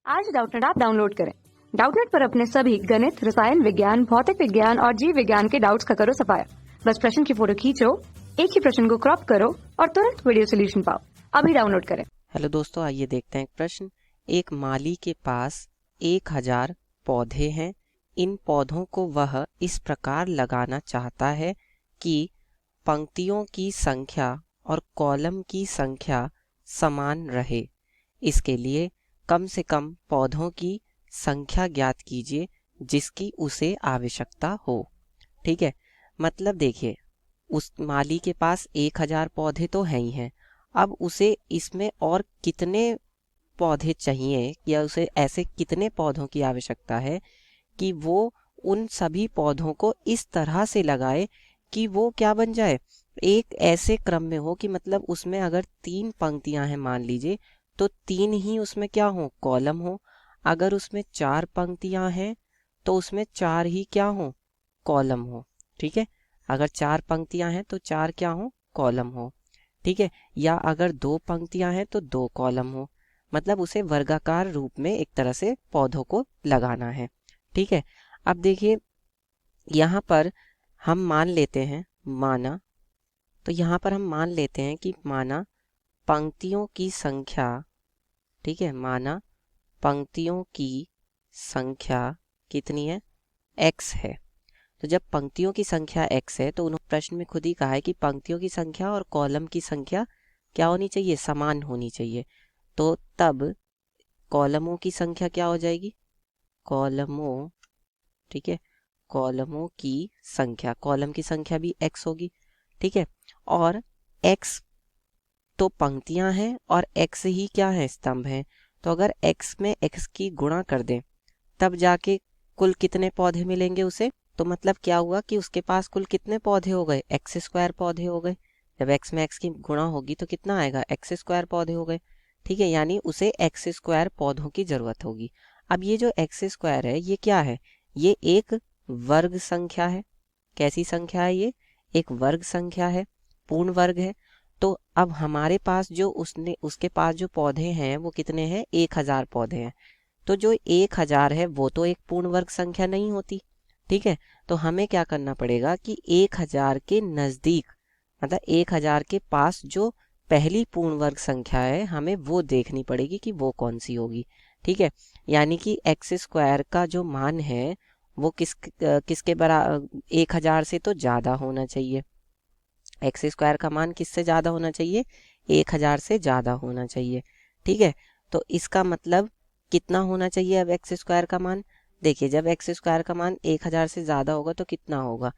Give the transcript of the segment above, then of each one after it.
आज Doubtnut app download करें। Doubtnut पर अपने सभी गणित, रसायन विज्ञान, भौतिक विज्ञान और जीव विज्ञान के डाउट्स का करो सफाया। बस प्रश्न की फोटो खींचो, एक ही प्रश्न को क्रॉप करो और तुरंत वीडियो सोल्यूशन पाओ। अभी डाउनलोड करें। हेलो दोस्तों, आइए देखते हैं एक प्रश्न। एक माली के पास 1000 पौधे हैं। इन पौधों को वह इस प्रकार लगाना चाहता है कि पंक्तियों की संख्या और कॉलम की संख्या समान रहे। इसके लिए कम से कम पौधों की संख्या ज्ञात कीजिए जिसकी उसे आवश्यकता हो। ठीक है, मतलब देखिए, उस माली के पास 1000 पौधे तो हैं ही हैं। अब उसे इसमें और कितने पौधे चाहिए या उसे ऐसे कितने पौधों की आवश्यकता है कि वो उन सभी पौधों को इस तरह से लगाए कि वो क्या बन जाए, एक ऐसे क्रम में हो कि मतलब उसमें अगर 3 पंक्तियां हैं मान लीजिए, तो 3 ही उसमें क्या हो, कॉलम हो। अगर उसमें 4 पंक्तियां हैं तो उसमें 4 ही क्या हो, कॉलम हो। ठीक है, अगर 4 पंक्तियां हैं तो 4 क्या हो, कॉलम हो। ठीक है, या अगर 2 पंक्तियां हैं तो 2 कॉलम हो। मतलब उसे वर्गाकार रूप में एक तरह से पौधों को लगाना है। ठीक है, अब देखिए यहाँ पर हम मान लेते हैं, माना, तो यहाँ पर हम मान लेते हैं कि माना पंक्तियों की संख्या, ठीक है, माना पंक्तियों की संख्या कितनी है, x है। तो जब पंक्तियों की संख्या x है तो उन्होंने प्रश्न में खुद ही कहा है कि पंक्तियों की संख्या और कॉलम की संख्या क्या होनी चाहिए, समान होनी चाहिए। तो तब कॉलमों की संख्या क्या हो जाएगी, कॉलमों, ठीक है, कॉलमों की संख्या, कॉलम की संख्या भी x होगी। ठीक है, और x तो पंक्तियां हैं और x ही क्या है, स्तंभ है। तो अगर x में x की गुणा कर दें तब जाके कुल कितने पौधे मिलेंगे उसे। तो मतलब क्या हुआ कि उसके पास कुल कितने पौधे हो गए, एक्स स्क्वायर पौधे हो गए। जब x में x की गुणा होगी तो कितना आएगा, एक्स स्क्वायर पौधे हो गए। ठीक है, यानी उसे एक्स स्क्वायर पौधों की जरूरत होगी। अब ये जो एक्स स्क्वायर है ये क्या है, ये एक वर्ग संख्या है। कैसी संख्या है ये, एक वर्ग संख्या है, पूर्ण वर्ग है। तो अब हमारे पास जो उसके पास जो पौधे हैं वो कितने हैं, 1000 पौधे हैं। तो जो 1000 है वो तो एक पूर्ण वर्ग संख्या नहीं होती। ठीक है, तो हमें क्या करना पड़ेगा कि 1000 के नज़दीक, मतलब 1000 के पास जो पहली पूर्ण वर्ग संख्या है हमें वो देखनी पड़ेगी कि वो कौन सी होगी। ठीक है, यानी कि एक्स स्क्वायर का जो मान है वो किसके बराबर, 1000 से तो ज़्यादा होना चाहिए। एक्स स्क्वायर का मान किससे ज़्यादा होना चाहिए, 1000 से ज़्यादा होना चाहिए। ठीक है, तो इसका मतलब कितना होना चाहिए अब एक्स स्क्वायर का मान। देखिए, जब एक्स स्क्वायर का मान 1000 से ज़्यादा होगा तो कितना होगा,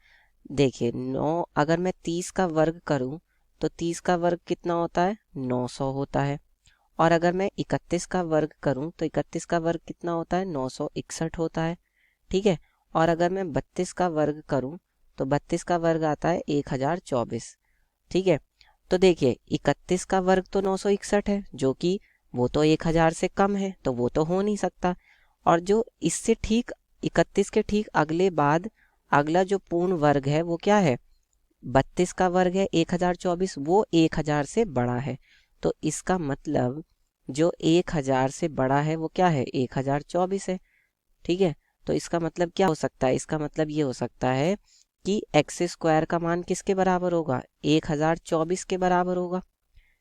देखिए 9, अगर मैं 30 का वर्ग करूं तो 30 का वर्ग कितना होता है, 900 होता है। और अगर मैं 31 का वर्ग करूं तो 31 का वर्ग कितना होता है, 961 होता है। ठीक है, और अगर मैं 32 का वर्ग करूं तो 32 का वर्ग आता है 1024। ठीक है, तो देखिए 31 का वर्ग तो 961 है, जो कि वो तो 1000 से कम है, तो वो तो हो नहीं सकता। और जो इससे ठीक 31 के ठीक अगले बाद अगला जो पूर्ण वर्ग है वो क्या है, 32 का वर्ग है 1024, वो 1000 से बड़ा है। तो इसका मतलब जो 1000 से बड़ा है वो क्या है, 1024 है। ठीक है, तो इसका मतलब क्या हो सकता है, इसका मतलब ये हो सकता है कि एक्स स्क्वायर का मान किसके बराबर होगा, 1024 के बराबर होगा।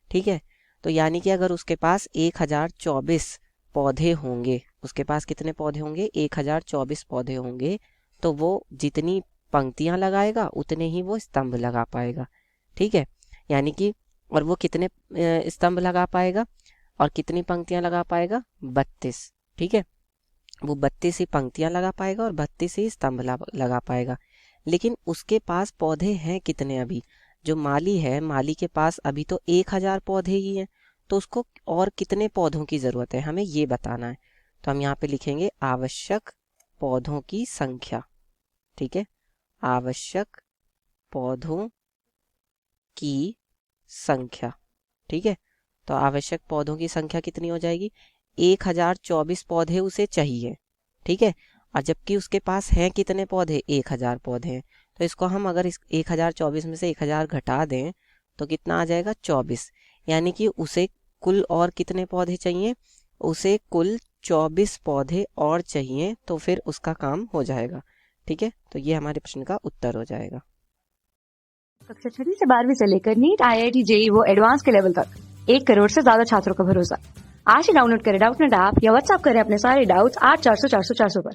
ठीक है, तो यानी कि अगर उसके पास 1024 पौधे होंगे, उसके पास कितने पौधे होंगे, 1024 पौधे होंगे, तो वो जितनी पंक्तियां लगाएगा उतने ही वो स्तंभ लगा पाएगा। ठीक है, यानी कि और वो कितने स्तंभ लगा पाएगा और कितनी पंक्तियां लगा पाएगा, 32। ठीक है, वो 32 ही पंक्तियां लगा पाएगा और 32 ही स्तंभ लगा पाएगा। लेकिन उसके पास पौधे हैं कितने, अभी जो माली है, माली के पास अभी तो 1000 पौधे ही हैं। तो उसको और कितने पौधों की जरूरत है हमें ये बताना है। तो हम यहाँ पे लिखेंगे आवश्यक पौधों की संख्या। ठीक है, आवश्यक पौधों की संख्या। ठीक है, तो आवश्यक पौधों की संख्या कितनी हो जाएगी, 1024 पौधे उसे चाहिए। ठीक है, और जबकि उसके पास हैं कितने पौधे, 1000 पौधे हैं। तो इसको हम अगर इस 1024 में से 1000 घटा दें तो कितना आ जाएगा, 24। यानी कि उसे कुल और कितने पौधे चाहिए, उसे कुल 24 पौधे और चाहिए तो फिर उसका काम हो जाएगा। ठीक है, तो ये हमारे प्रश्न का उत्तर हो जाएगा। कक्षा 6वीं से 12वीं से लेकर नीट, IIT, JEE वो एडवांस के लेवल तक 1 करोड़ से ज्यादा छात्रों का भरोसा। आज ही डाउनलोड करें डाउटनेट ऐप या व्हाट्सएप करें अपने सारे डाउट्स 8400 400 400 पर।